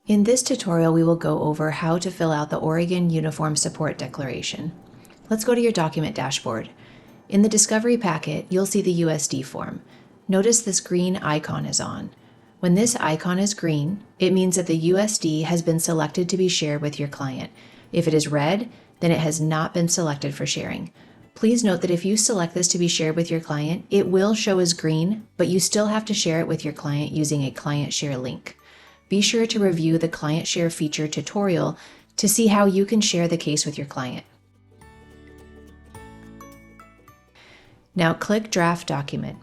In this tutorial, we will go over how to fill out the Oregon Uniform Support Declaration. Let's go to your document dashboard. In the Discovery packet, you'll see the USD form. Notice this green icon is on. When this icon is green, it means that the USD has been selected to be shared with your client. If it is red, then it has not been selected for sharing. Please note that if you select this to be shared with your client, it will show as green, but you still have to share it with your client using a client share link. Be sure to review the Client Share feature tutorial to see how you can share the case with your client. Now click Draft Document.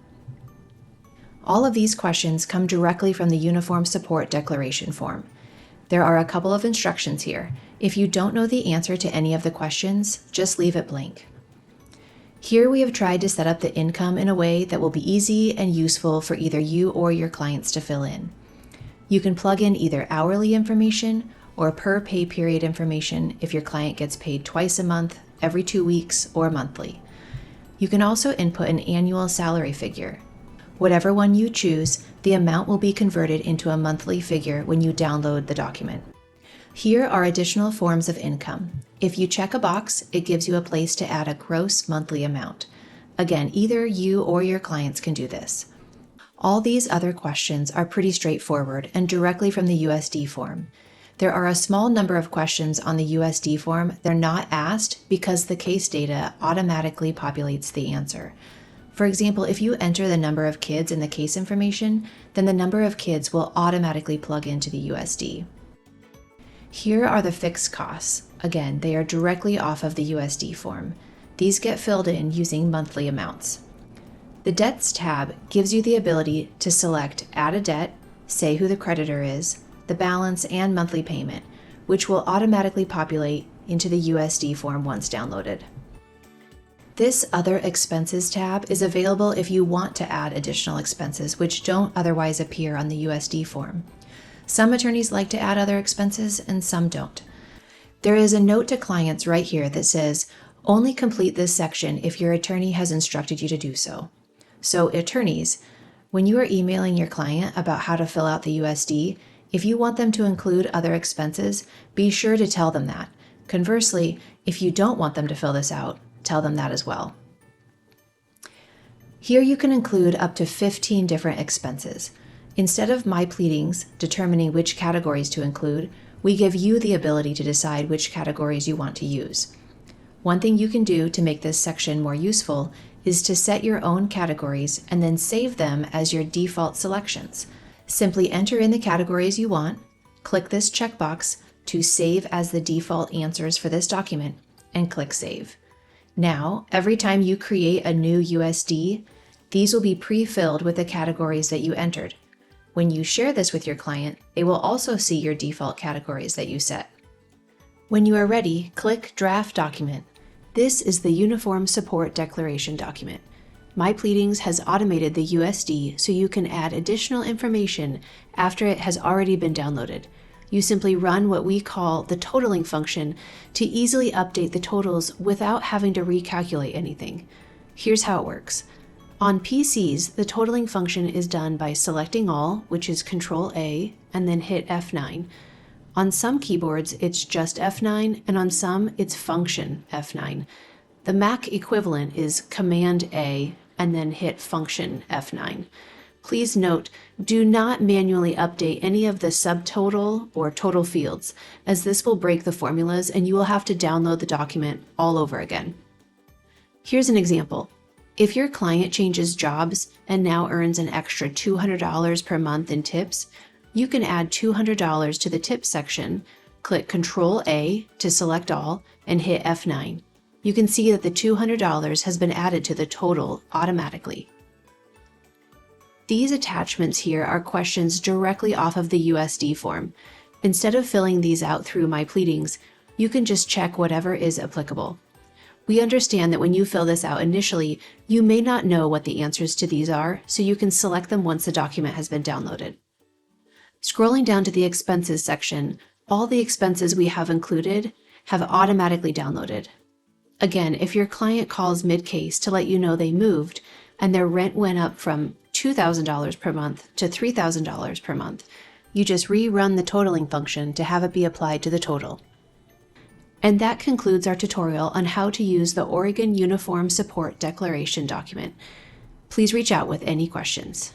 All of these questions come directly from the Uniform Support Declaration form. There are a couple of instructions here. If you don't know the answer to any of the questions, just leave it blank. Here we have tried to set up the income in a way that will be easy and useful for either you or your clients to fill in. You can plug in either hourly information or per pay period information if your client gets paid twice a month, every 2 weeks, or monthly. You can also input an annual salary figure. Whatever one you choose, the amount will be converted into a monthly figure when you download the document. Here are additional forms of income. If you check a box, it gives you a place to add a gross monthly amount. Again, either you or your clients can do this. All these other questions are pretty straightforward and directly from the USD form. There are a small number of questions on the USD form they're not asked because the case data automatically populates the answer. For example, if you enter the number of kids in the case information, then the number of kids will automatically plug into the USD. Here are the fixed costs. Again, they are directly off of the USD form. These get filled in using monthly amounts. The Debts tab gives you the ability to select Add a Debt, say who the creditor is, the balance, and monthly payment, which will automatically populate into the USD form once downloaded. This Other Expenses tab is available if you want to add additional expenses which don't otherwise appear on the USD form. Some attorneys like to add other expenses and some don't. There is a note to clients right here that says, only complete this section if your attorney has instructed you to do so. So attorneys, when you are emailing your client about how to fill out the USD, if you want them to include other expenses, be sure to tell them that. Conversely, if you don't want them to fill this out, tell them that as well. Here you can include up to 15 different expenses. Instead of MyPleadings determining which categories to include, we give you the ability to decide which categories you want to use. One thing you can do to make this section more useful is to set your own categories and then save them as your default selections. Simply enter in the categories you want, click this checkbox to save as the default answers for this document, and click Save. Now, every time you create a new USD, these will be pre-filled with the categories that you entered. When you share this with your client, they will also see your default categories that you set. When you are ready, click Draft Document. This is the Uniform Support Declaration document. MyPleadings has automated the USD so you can add additional information after it has already been downloaded. You simply run what we call the totaling function to easily update the totals without having to recalculate anything. Here's how it works. On PCs, the totaling function is done by selecting all, which is Control-A, and then hit F9. On some keyboards, it's just F9, and on some, it's Function F9. The Mac equivalent is Command-A, and then hit Function F9. Please note, do not manually update any of the subtotal or total fields, as this will break the formulas and you will have to download the document all over again. Here's an example. If your client changes jobs and now earns an extra $200 per month in tips, you can add $200 to the tips section, click Control-A to select all, and hit F9. You can see that the $200 has been added to the total automatically. These attachments here are questions directly off of the USD form. Instead of filling these out through MyPleadings, you can just check whatever is applicable. We understand that when you fill this out initially, you may not know what the answers to these are, so you can select them once the document has been downloaded. Scrolling down to the Expenses section, all the expenses we have included have automatically downloaded. Again, if your client calls mid-case to let you know they moved and their rent went up from $2,000 per month to $3,000 per month, You just rerun the totaling function to have it be applied to the total. And that concludes our tutorial on how to use the Oregon Uniform Support Declaration document. Please reach out with any questions.